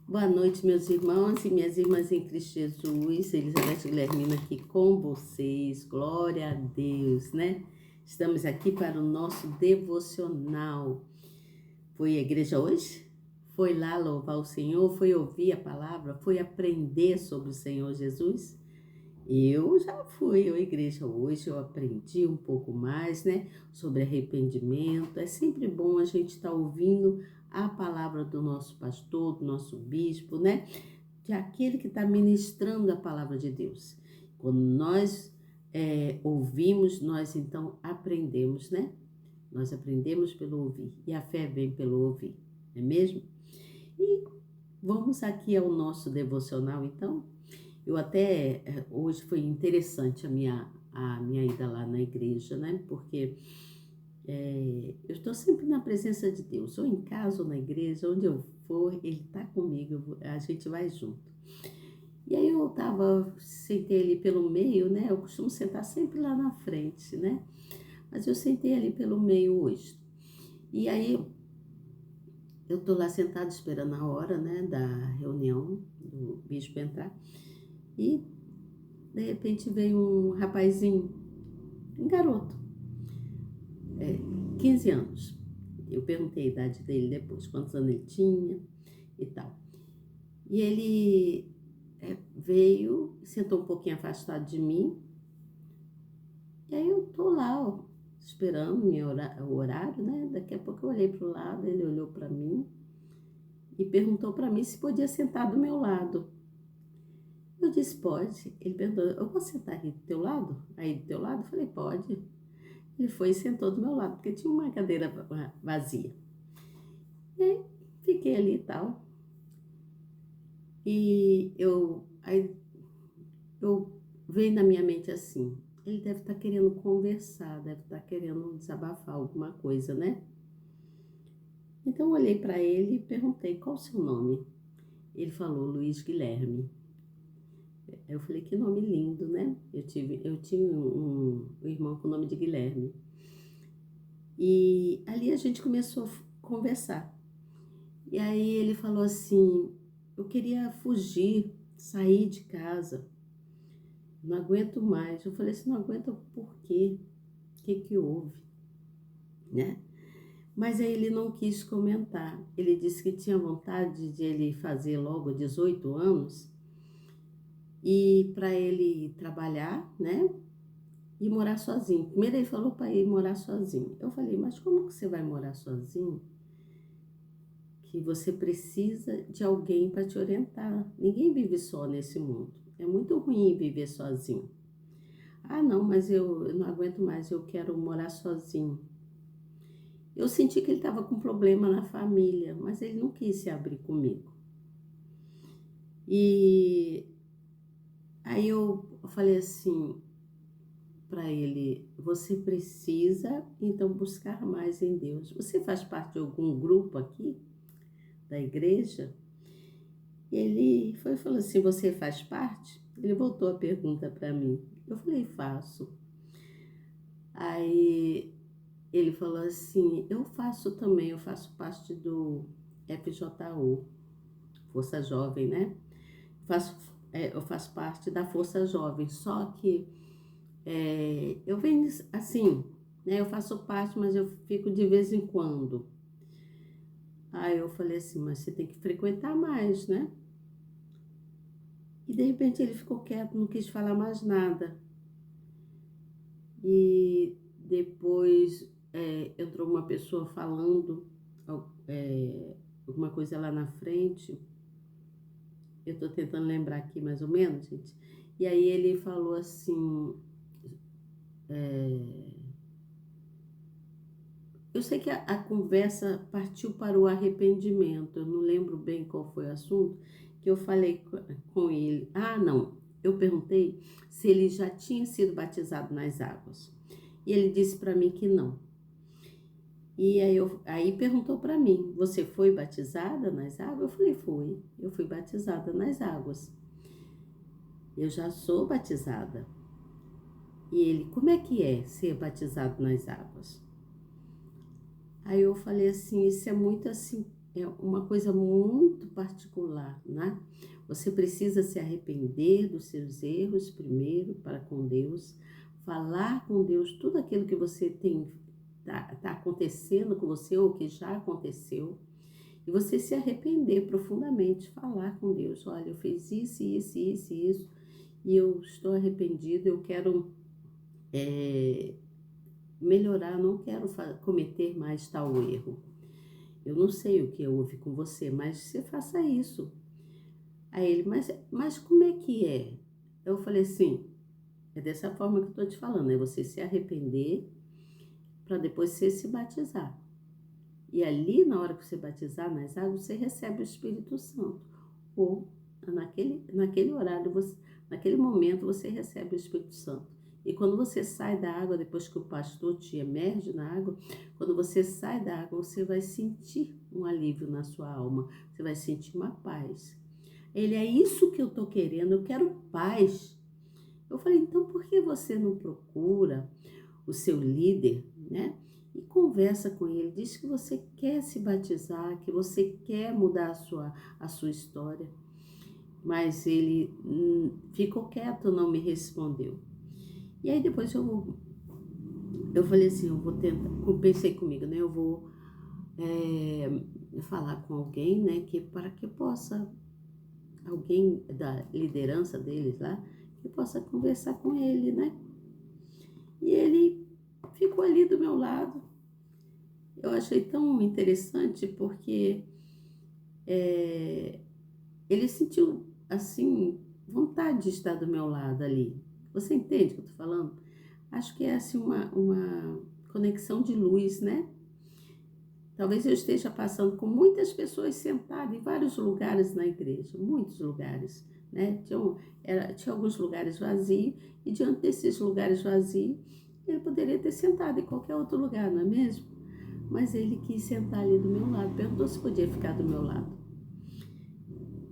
Boa noite, meus irmãos e minhas irmãs em Cristo Jesus. Elizabeth Guilhermina aqui com vocês. Glória a Deus, né? Estamos aqui para o nosso devocional. Foi à igreja hoje? Foi lá louvar o Senhor? Foi ouvir a palavra? Foi aprender sobre o Senhor Jesus? Eu já fui à igreja hoje, eu aprendi um pouco mais, né, sobre arrependimento. É sempre bom a gente estar ouvindo a palavra do nosso pastor, do nosso bispo, né, de aquele que está ministrando a palavra de Deus. Quando nós ouvimos, nós então aprendemos, né? Nós aprendemos pelo ouvir e a fé vem pelo ouvir, não é mesmo? E vamos aqui ao nosso devocional, então. Eu até, hoje foi interessante a minha ida lá na igreja, né? Porque eu estou sempre na presença de Deus, ou em casa ou na igreja, onde eu for, Ele está comigo, a gente vai junto. E aí eu sentei ali pelo meio, né? Eu costumo sentar sempre lá na frente, né? Mas eu sentei ali pelo meio hoje. E aí eu tô lá sentada esperando a hora, né, da reunião, do bispo entrar. E de repente veio um rapazinho, um garoto, 15 anos. Eu perguntei a idade dele depois, quantos anos ele tinha e tal. E ele veio, sentou um pouquinho afastado de mim. E aí eu tô lá, ó, esperando o horário, né? Daqui a pouco eu olhei pro lado, ele olhou para mim e perguntou para mim se podia sentar do meu lado. Eu disse, pode. Ele perguntou, eu posso sentar aqui do teu lado? Aí do teu lado? Eu falei, pode. Ele foi e sentou do meu lado, porque tinha uma cadeira vazia. E aí, fiquei ali e tal. E eu veio na minha mente assim, ele deve estar querendo conversar, deve estar querendo desabafar alguma coisa, né? Então eu olhei para ele e perguntei, qual o seu nome? Ele falou, Luiz Guilherme. Eu falei, que nome lindo, né? Eu tinha um irmão com o nome de Guilherme. E ali a gente começou a conversar. E aí ele falou assim, eu queria fugir, sair de casa, não aguento mais. Eu falei assim, não aguenta por quê? O que que houve? Né? Mas aí ele não quis comentar. Ele disse que tinha vontade de ele fazer logo 18 anos e para ele trabalhar, né? E morar sozinho. Primeiro ele falou para ir morar sozinho. Eu falei, mas como que você vai morar sozinho? Que você precisa de alguém para te orientar. Ninguém vive só nesse mundo. É muito ruim viver sozinho. Ah, não, mas eu não aguento mais, eu quero morar sozinho. Eu senti que ele estava com problema na família, mas ele não quis se abrir comigo. E aí eu falei assim para ele, você precisa então buscar mais em Deus. Você faz parte de algum grupo aqui da igreja? Ele foi e falou assim, você faz parte? Ele voltou a pergunta para mim. Eu falei, faço. Aí ele falou assim, eu faço também, eu faço parte do FJU, Força Jovem, né? Eu faço parte da Força Jovem, só que eu venho assim, né? Eu faço parte, mas eu fico de vez em quando. Aí eu falei assim, mas você tem que frequentar mais, né? E de repente ele ficou quieto, não quis falar mais nada. E depois entrou uma pessoa falando alguma coisa lá na frente. Eu estou tentando lembrar aqui mais ou menos, gente. E aí ele falou assim, eu sei que a conversa partiu para o arrependimento, eu não lembro bem qual foi o assunto, que eu falei com ele. Ah, não, eu perguntei se ele já tinha sido batizado nas águas. E ele disse para mim que não. E aí perguntou para mim, você foi batizada nas águas? Eu falei, eu fui batizada nas águas. Eu já sou batizada. E ele, como é que é ser batizado nas águas? Aí eu falei assim, isso é muito assim, é uma coisa muito particular, né? Você precisa se arrepender dos seus erros primeiro para com Deus, falar com Deus tudo aquilo que você tá acontecendo com você ou que já aconteceu, e você se arrepender profundamente, falar com Deus, olha, eu fiz isso, isso, isso, isso, e eu estou arrependido, eu quero melhorar, não quero cometer mais tal erro. Eu não sei o que houve com você, mas você faça isso. Aí ele, mas como é que é? Eu falei assim, é dessa forma que eu estou te falando, é você se arrepender para depois você se batizar. E ali, na hora que você batizar nas águas, você recebe o Espírito Santo. Ou naquele horário, naquele momento, você recebe o Espírito Santo. E quando você sai da água, depois que o pastor te emerge na água, quando você sai da água, você vai sentir um alívio na sua alma. Você vai sentir uma paz. Ele, é isso que eu estou querendo, eu quero paz. Eu falei, então por que você não procura o seu líder, né? E conversa com ele, diz que você quer se batizar, que você quer mudar a sua história. Mas ele ficou quieto, não me respondeu. E aí depois eu falei assim, eu vou tentar, pensei comigo, né? Eu vou falar com alguém, né? Para que possa, alguém da liderança deles lá, que possa conversar com ele, né? E ele ficou ali do meu lado. Eu achei tão interessante porque ele sentiu, assim, vontade de estar do meu lado ali. Você entende o que eu tô falando? Acho que é, assim, uma conexão de luz, né? Talvez eu esteja passando com muitas pessoas sentadas em vários lugares na igreja, muitos lugares, né? Tinha alguns lugares vazios, e diante desses lugares vazios, ele poderia ter sentado em qualquer outro lugar, não é mesmo? Mas ele quis sentar ali do meu lado, perguntou se podia ficar do meu lado.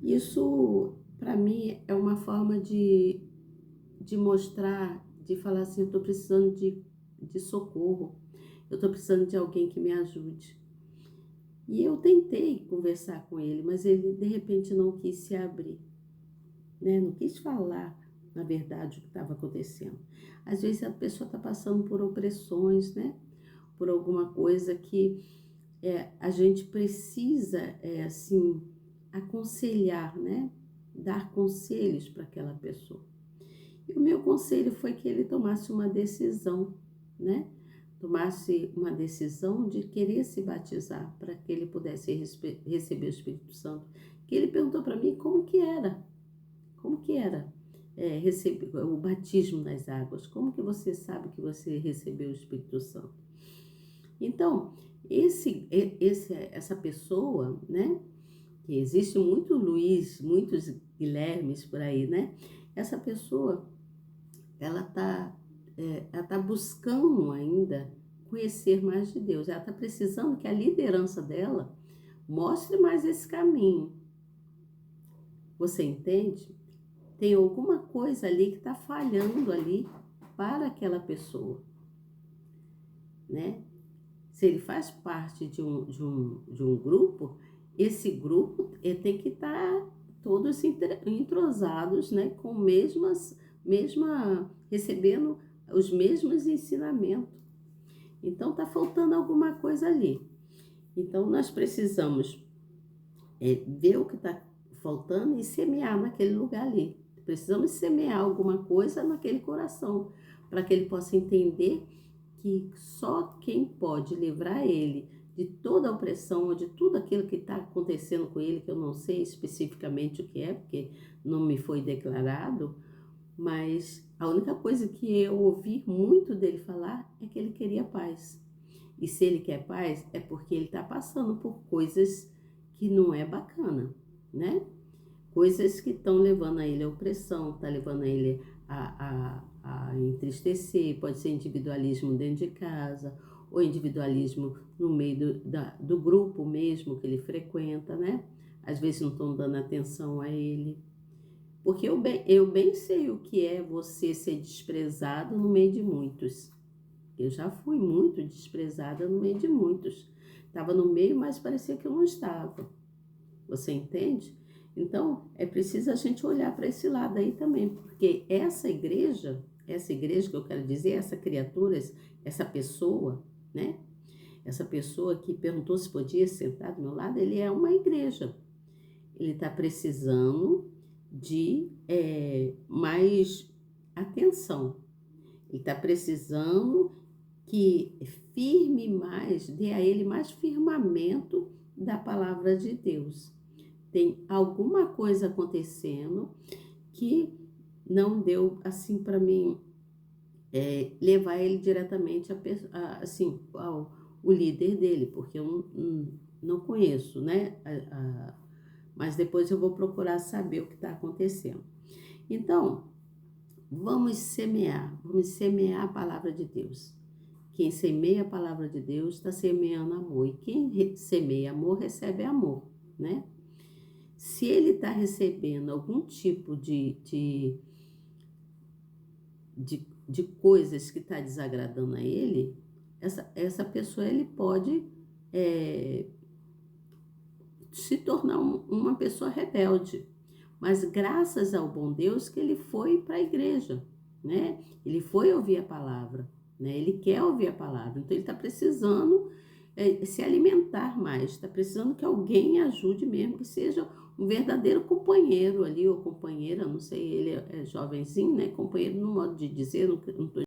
Isso, para mim, é uma forma de mostrar, de falar assim, eu estou precisando de socorro, eu estou precisando de alguém que me ajude. E eu tentei conversar com ele, mas ele de repente não quis se abrir, né? Não quis falar, na verdade, o que estava acontecendo. Às vezes a pessoa está passando por opressões, né? Por alguma coisa que a gente precisa, assim, aconselhar, né? Dar conselhos para aquela pessoa. E o meu conselho foi que ele tomasse uma decisão, né? Tomasse uma decisão de querer se batizar para que ele pudesse receber o Espírito Santo. Que ele perguntou para mim como que era receber o batismo nas águas. Como que você sabe que você recebeu o Espírito Santo? Então, essa pessoa, né? Que existe muito Luiz, muitos Guilhermes por aí, né? Essa pessoa, ela tá buscando ainda conhecer mais de Deus. Ela está precisando que a liderança dela mostre mais esse caminho. Você entende? Tem alguma coisa ali que está falhando ali para aquela pessoa, né? Se ele faz parte de um grupo, esse grupo tem que estar todos entrosados, né? Com recebendo os mesmos ensinamentos. Então, está faltando alguma coisa ali. Então, nós precisamos ver o que está faltando e semear naquele lugar ali. Precisamos semear alguma coisa naquele coração, para que ele possa entender que só quem pode livrar ele de toda a opressão, ou de tudo aquilo que está acontecendo com ele, que eu não sei especificamente o que é, porque não me foi declarado, mas a única coisa que eu ouvi muito dele falar é que ele queria paz. E se ele quer paz, é porque ele está passando por coisas que não é bacana, né? Coisas que estão levando a ele a opressão, está levando a ele a entristecer, pode ser individualismo dentro de casa, ou individualismo no meio do grupo mesmo que ele frequenta, né? Às vezes não estão dando atenção a ele. Porque eu bem sei o que é você ser desprezado no meio de muitos. Eu já fui muito desprezada no meio de muitos. Estava no meio, mas parecia que eu não estava. Você entende? Então, é preciso a gente olhar para esse lado aí também, porque essa igreja que eu quero dizer, essa criatura, essa pessoa, né? Essa pessoa que perguntou se podia sentar do meu lado, ele é uma igreja. Ele está precisando de mais atenção. Ele está precisando que firme mais, dê a ele mais firmamento da palavra de Deus. Tem alguma coisa acontecendo que não deu assim para mim levar ele diretamente assim, o líder dele, porque eu não conheço, né? Mas depois eu vou procurar saber o que está acontecendo. Então, vamos semear a palavra de Deus. Quem semeia a palavra de Deus está semeando amor, e quem semeia amor recebe amor, né? Se ele está recebendo algum tipo de coisas que está desagradando a ele, essa pessoa ele pode se tornar uma pessoa rebelde. Mas graças ao bom Deus que ele foi para a igreja, né? Ele foi ouvir a palavra, né? Ele quer ouvir a palavra, então ele está precisando se alimentar mais, está precisando que alguém ajude mesmo, que seja um verdadeiro companheiro ali, ou companheira, não sei, ele é jovenzinho, né? Companheiro no modo de dizer, não estou